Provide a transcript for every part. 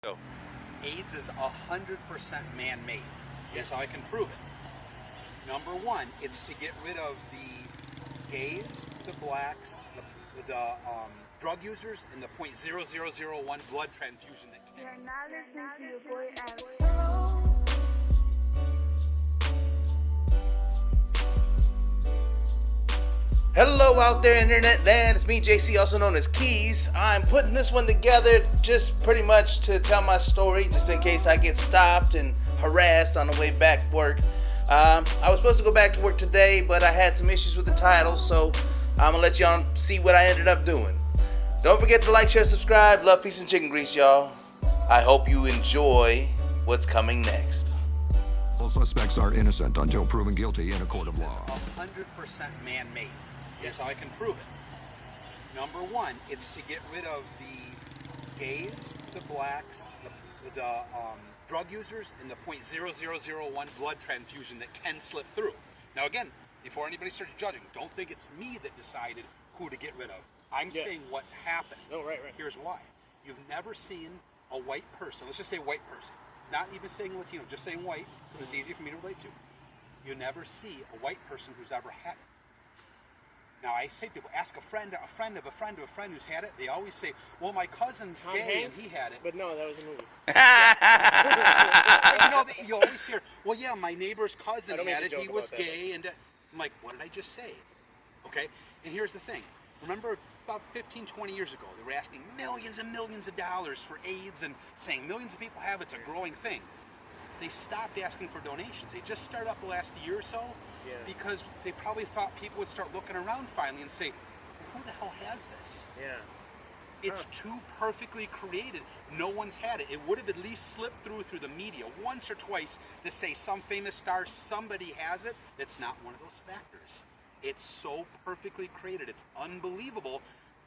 Go. AIDS is 100% man-made. Here's how I can prove it. Number one, it's to get rid of the gays, the blacks, the drug users, and the .0001 blood transfusion that can. You're not listening to your boy Alex. Hello out there internet land, it's me JC, also known as Keys. I'm putting this one together just pretty much to tell my story, just in case I get stopped and harassed on the way back to work. I was supposed to go back to work today, but I had some issues with the title, so I'm gonna let y'all see what I ended up doing. Don't forget to like, share, subscribe. Love, peace, and chicken grease, y'all. I hope you enjoy what's coming next. All suspects are innocent until proven guilty in a court of law. 100% man-made. Here's how I can prove it. Number one, it's to get rid of the gays, the blacks, the drug users, and the .0001 blood transfusion that can slip through. Now again, before anybody starts judging, don't think it's me that decided who to get rid of. I'm saying what's happened. Oh, right. Here's why. You've never seen a white person, let's just say white person, not even saying Latino, just saying white, because it's easier for me to relate to. You never see a white person who's ever had it. Now, I say people, ask a friend of a friend of a friend of a friend who's had it. They always say, well, my cousin's gay and he had it. But no, that was a movie. You always hear, well, yeah, my neighbor's cousin had it. He was gay. And I'm like, what did I just say? Okay? And here's the thing. Remember about 15, 20 years ago, they were asking millions and millions of dollars for AIDS and saying millions of people have it. It's a growing thing. They stopped asking for donations. They just started up the last year or so because they probably thought people would start looking around finally and say, who the hell has this? Yeah. It's too perfectly created. No one's had it. It would have at least slipped through the media once or twice to say some famous star, somebody has it. That's not one of those factors. It's so perfectly created. It's unbelievable.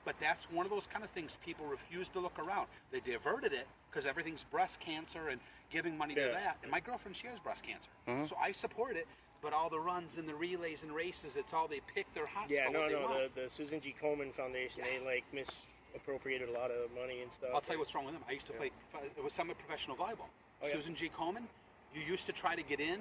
But that's one of those kind of things people refuse to look around. They diverted it because everything's breast cancer and giving money to that. And my girlfriend, she has breast cancer. So I support it. But all the runs and the relays and races, it's all they pick their hot spot. The Susan G. Komen Foundation, they like misappropriated a lot of money and stuff. I'll tell you what's wrong with them. I used to play, it was semi-professional volleyball. Susan G. Komen, you used to try to get in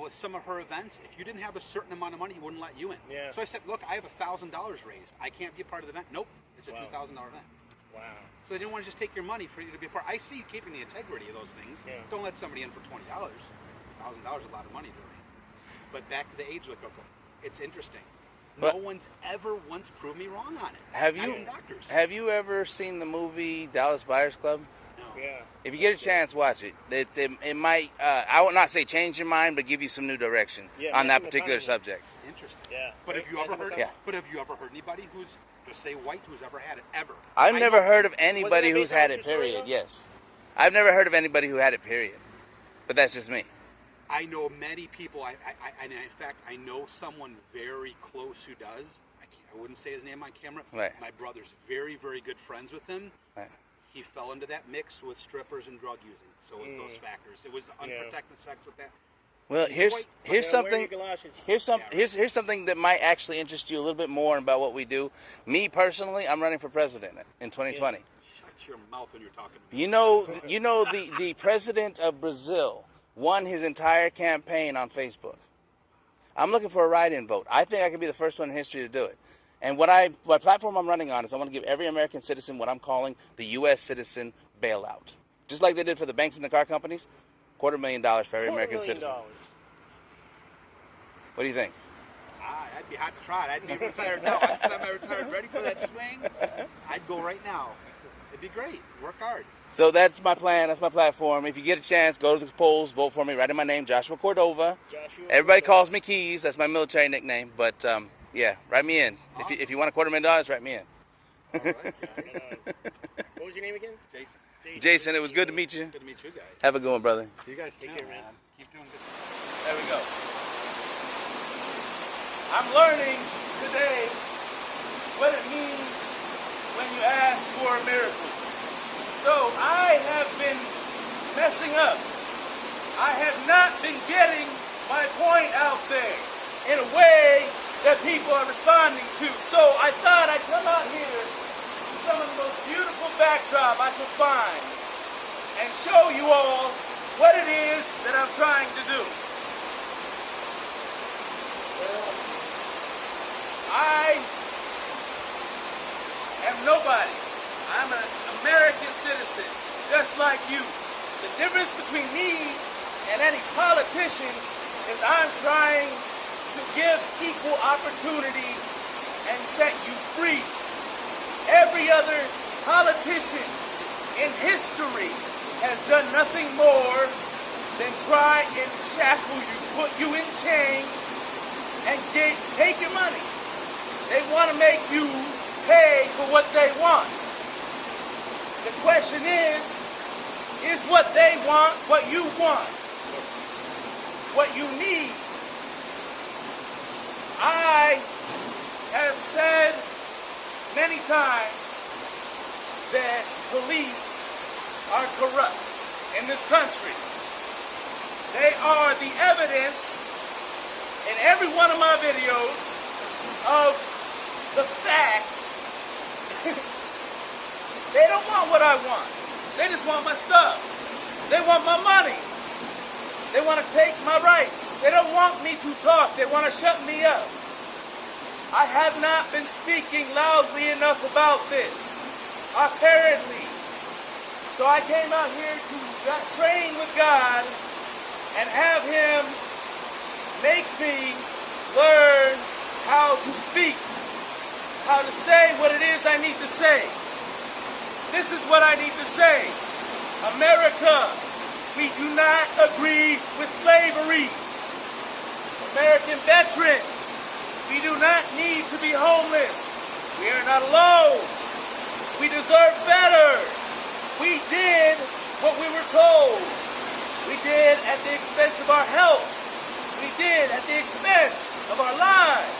with some of her events. If you didn't have a certain amount of money, he wouldn't let you in. So I said, look, I have $1,000 raised. I can't be a part of the event. Nope, it's a $2,000 event. Wow. So they didn't want to just take your money for you to be a part. I see keeping the integrity of those things. Don't let somebody in for $20. $1,000 is a lot of money to me. But back to the AIDS with Coco. It's interesting. No one's ever once proved me wrong on it. Have you ever seen the movie Dallas Buyers Club? No. Yeah. If you get a chance, watch it. It might, I will not say change your mind, but give you some new direction on that particular subject. Interesting. Yeah. But have you ever heard? But have you ever heard anybody who's just say white who's ever had it ever? I've never heard of anybody who's had it. Period. Yes. I've never heard of anybody who had it. Period. But that's just me. I know many people. In fact, I know someone very close who does. I wouldn't say his name on camera. Right. My brother's very, very good friends with him. Right. He fell into that mix with strippers and drug using. So it's those factors. It was the unprotected sex with that. Well, here's something that might actually interest you a little bit more about what we do. Me personally, I'm running for president in 2020. Shut your mouth when you're talking to me. You know the president of Brazil won his entire campaign on Facebook. I'm looking for a write-in vote. I think I can be the first one in history to do it. And what platform I'm running on is I want to give every American citizen what I'm calling the U.S. citizen bailout. Just like they did for the banks and the car companies, $250,000 for every American citizen. What do you think? I'd be hot to try it. I'd be retired now. I'm semi-retired, ready for that swing. I'd go right now. It'd be great. Work hard. So that's my plan. That's my platform. If you get a chance, go to the polls, vote for me. Write in my name, Joshua Cordova. Everybody calls me Keys. That's my military nickname. But write me in. Awesome. If you want $250,000, write me in. All right. What was your name again? Jason. Jason, it was good to meet you. Good to meet you guys. Have a good one, brother. You guys Take care, man. Keep doing good. There we go. I'm learning today what it means when you ask for a miracle. So I have been messing up. I have not been getting my point out there in a way that people are responding to. So I thought I'd come out here to some of the most beautiful backdrop I could find and show you all what it is that I'm trying to do. I am nobody. I'm an American citizen, just like you. The difference between me and any politician is I'm trying to give equal opportunity and set you free. Every other politician in history has done nothing more than try and shackle you, put you in chains, and take your money. They want to make you pay for what they want. The question is what they want what you want? What you need? I have said many times that police are corrupt in this country. They are the evidence in every one of my videos of the fact they don't want what I want. They just want my stuff. They want my money. They want to take my rights. They don't want me to talk. They want to shut me up. I have not been speaking loudly enough about this, apparently. So I came out here to train with God and have Him make me learn how to speak, how to say what it is I need to say. This is what I need to say. America, we do not agree with slavery. American veterans, we do not need to be homeless. We are not alone. We deserve better. We did what we were told. We did at the expense of our health. We did at the expense of our lives.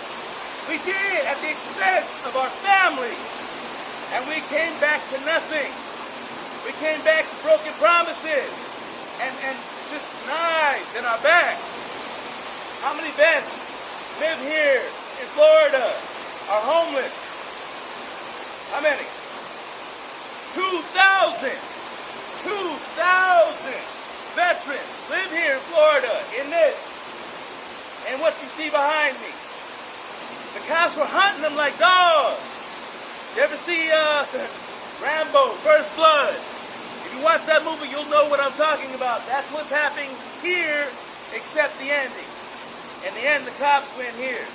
We did at the expense of our families. And we came back to nothing. We came back to broken promises and just knives in our back. How many vets live here in Florida, are homeless? How many? 2,000 veterans live here in Florida in this. And what you see behind me, the cops were hunting them like dogs. You ever see Rambo, First Blood? If you watch that movie, you'll know what I'm talking about. That's what's happening here, except the ending. In the end, the cops win here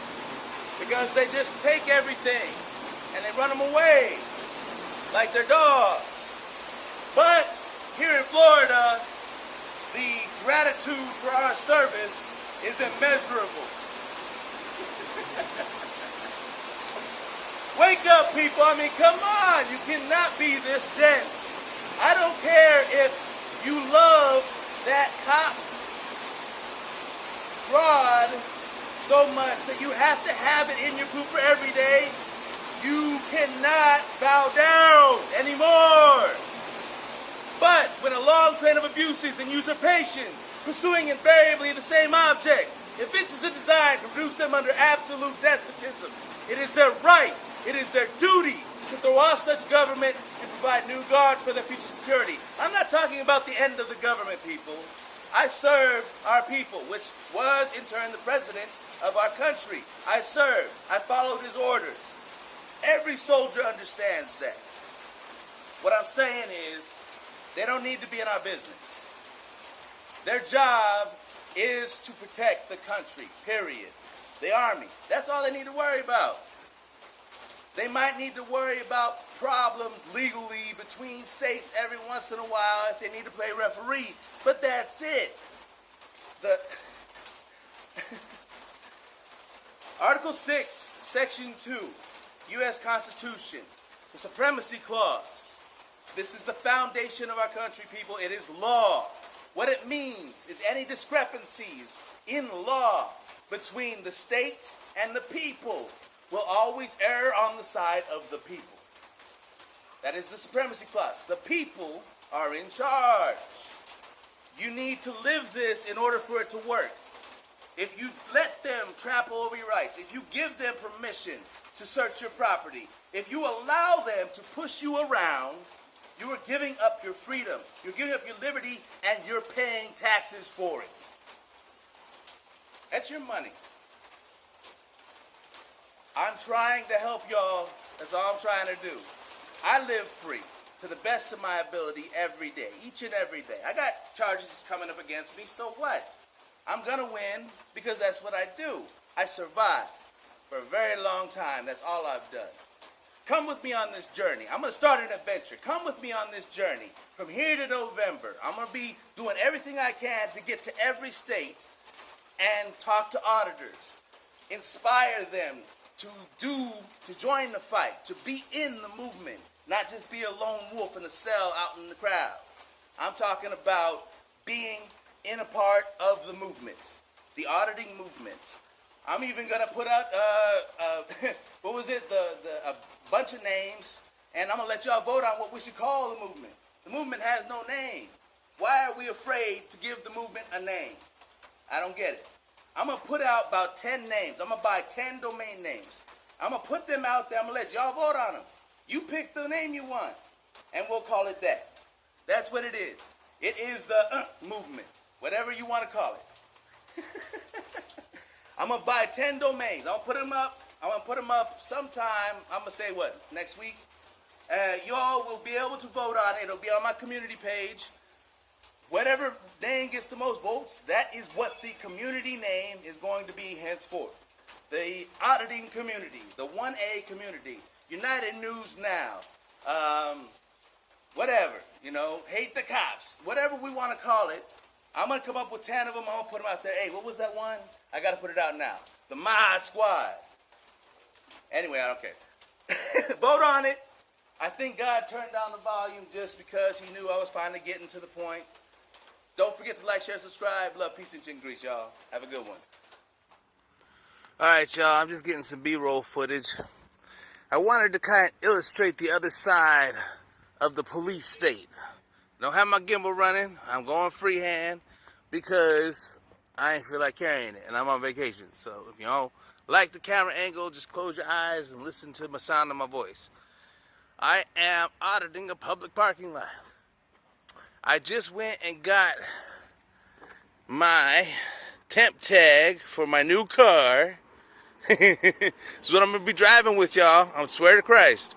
because they just take everything and they run them away like they're dogs. But here in Florida, the gratitude for our service is immeasurable. Wake up, people. I mean, come on. You cannot be this dense. I don't care if you love that cop rod so much that you have to have it in your pooper every day. You cannot bow down anymore. But when a long train of abuses and usurpations, pursuing invariably the same object, evinces a design to reduce them under absolute despotism, it is their right, it is their duty to throw off such government and provide new guards for their future security. I'm not talking about the end of the government, people. I served our people, which was in turn the president of our country. I served. I followed his orders. Every soldier understands that. What I'm saying is, they don't need to be in our business. Their job is to protect the country, period. The Army, that's all they need to worry about. They might need to worry about problems legally between states every once in a while if they need to play referee, but that's it. The Article 6, Section 2, U.S. Constitution, the Supremacy Clause. This is the foundation of our country, people. It is law. What it means is any discrepancies in law between the state and the people will always err on the side of the people. That is the Supremacy Clause. The people are in charge. You need to live this in order for it to work. If you let them trample over your rights, if you give them permission to search your property, if you allow them to push you around, You are giving up your freedom. You're giving up your liberty, and you're paying taxes for it. That's your money. I'm trying to help y'all. That's all I'm trying to do. I live free to the best of my ability every day, each and every day. I got charges coming up against me, so what? I'm gonna win because that's what I do. I survived for a very long time. That's all I've done. Come with me on this journey. I'm gonna start an adventure. Come with me on this journey. From here to November, I'm gonna be doing everything I can to get to every state and talk to auditors. Inspire them to join the fight, to be in the movement, not just be a lone wolf in a cell out in the crowd. I'm talking about being in a part of the movement, the auditing movement. I'm even gonna put out what was it? A bunch of names, and I'm gonna let y'all vote on what we should call the movement. The movement has no name. Why are we afraid to give the movement a name? I don't get it. I'm gonna put out about 10 names. I'm gonna buy 10 domain names. I'm gonna put them out there. I'm gonna let y'all vote on them. You pick the name you want, and we'll call it that. That's what it is. It is the movement, whatever you want to call it. I'm gonna buy 10 domains. I'm gonna put them up. I'm gonna put them up sometime. I'm gonna say what, next week? Y'all will be able to vote on it. It'll be on my community page. Whatever name gets the most votes, that is what the community name is going to be henceforth. The auditing community, the 1A community, United News Now, whatever, hate the cops, whatever we want to call it. I'm going to come up with 10 of them. I'm going to put them out there. Hey, what was that one? I got to put it out now. The Mod Squad. Anyway, I don't care. Vote on it. I think God turned down the volume just because he knew I was finally getting to the point. Don't forget to like, share, subscribe. Love, peace, and chicken grease, y'all. Have a good one. All right, y'all. I'm just getting some B-roll footage. I wanted to kind of illustrate the other side of the police state. Don't have my gimbal running. I'm going freehand because I ain't feel like carrying it, and I'm on vacation. So if you don't like the camera angle, just close your eyes and listen to the sound of my voice. I am auditing a public parking lot. I just went and got my temp tag for my new car. This is what I'm going to be driving with, y'all. I swear to Christ.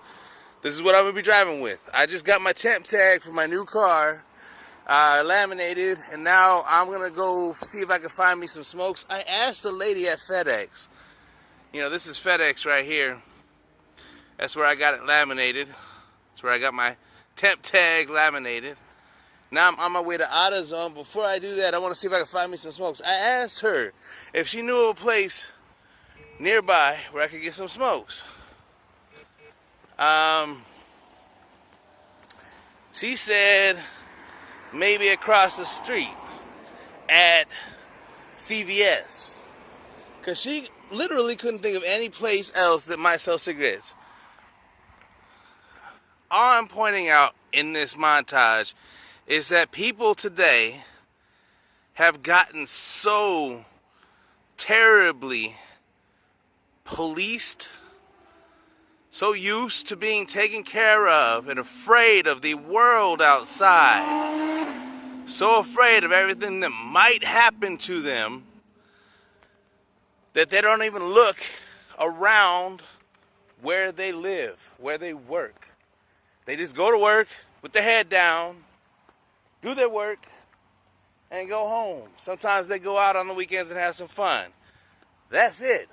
This is what I'm going to be driving with. I just got my temp tag for my new car laminated, and now I'm going to go see if I can find me some smokes. I asked the lady at FedEx. This is FedEx right here. That's where I got it laminated. That's where I got my temp tag laminated. Now I'm on my way to AutoZone. Before I do that, I want to see if I can find me some smokes. I asked her if she knew of a place nearby where I could get some smokes. She said maybe across the street at CVS. Because she literally couldn't think of any place else that might sell cigarettes. All I'm pointing out in this montage is that people today have gotten so terribly policed, so used to being taken care of and afraid of the world outside, so afraid of everything that might happen to them that they don't even look around where they live, where they work. They just go to work with their head down, do their work, and go home. Sometimes they go out on the weekends and have some fun. That's it.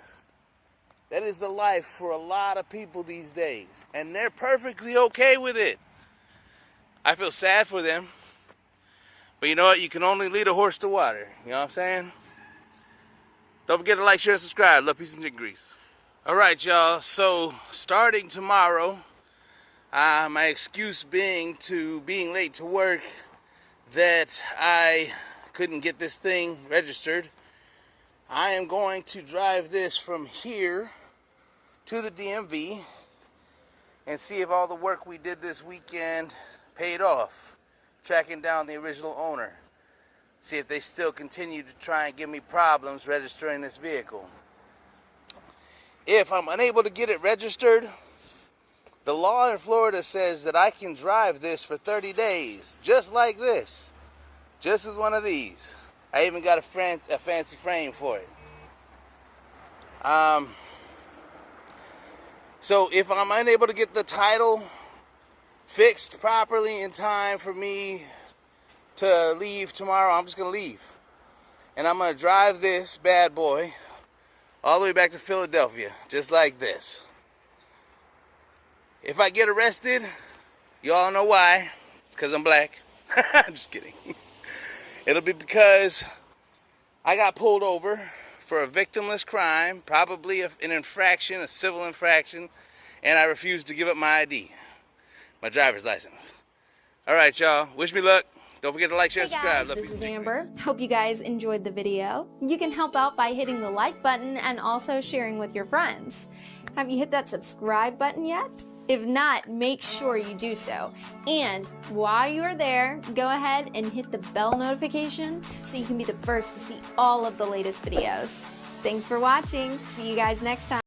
That is the life for a lot of people these days. And they're perfectly okay with it. I feel sad for them. But you know what? You can only lead a horse to water. You know what I'm saying? Don't forget to like, share, and subscribe. Love, peace, and chicken grease. Alright, y'all. So, starting tomorrow, my excuse being late to work, that I couldn't get this thing registered. I am going to drive this from here to the DMV and see if all the work we did this weekend paid off, tracking down the original owner. See if they still continue to try and give me problems registering this vehicle. If I'm unable to get it registered, The law in Florida says that I can drive this for 30 days, just like this. Just with one of these. I even got a fancy frame for it. So if I'm unable to get the title fixed properly in time for me to leave tomorrow, I'm just going to leave. And I'm going to drive this bad boy all the way back to Philadelphia, just like this. If I get arrested, you all know why. Because I'm black. I'm just kidding. It'll be because I got pulled over for a victimless crime, probably an infraction, a civil infraction, and I refused to give up my ID, my driver's license. All right, y'all. Wish me luck. Don't forget to like, share, Hey subscribe. guys, Love this you. is Amber. Hope you guys enjoyed the video. You can help out by hitting the like button and also sharing with your friends. Have you hit that subscribe button yet? If not, make sure you do so. And while you are there, go ahead and hit the bell notification so you can be the first to see all of the latest videos. Thanks for watching. See you guys next time.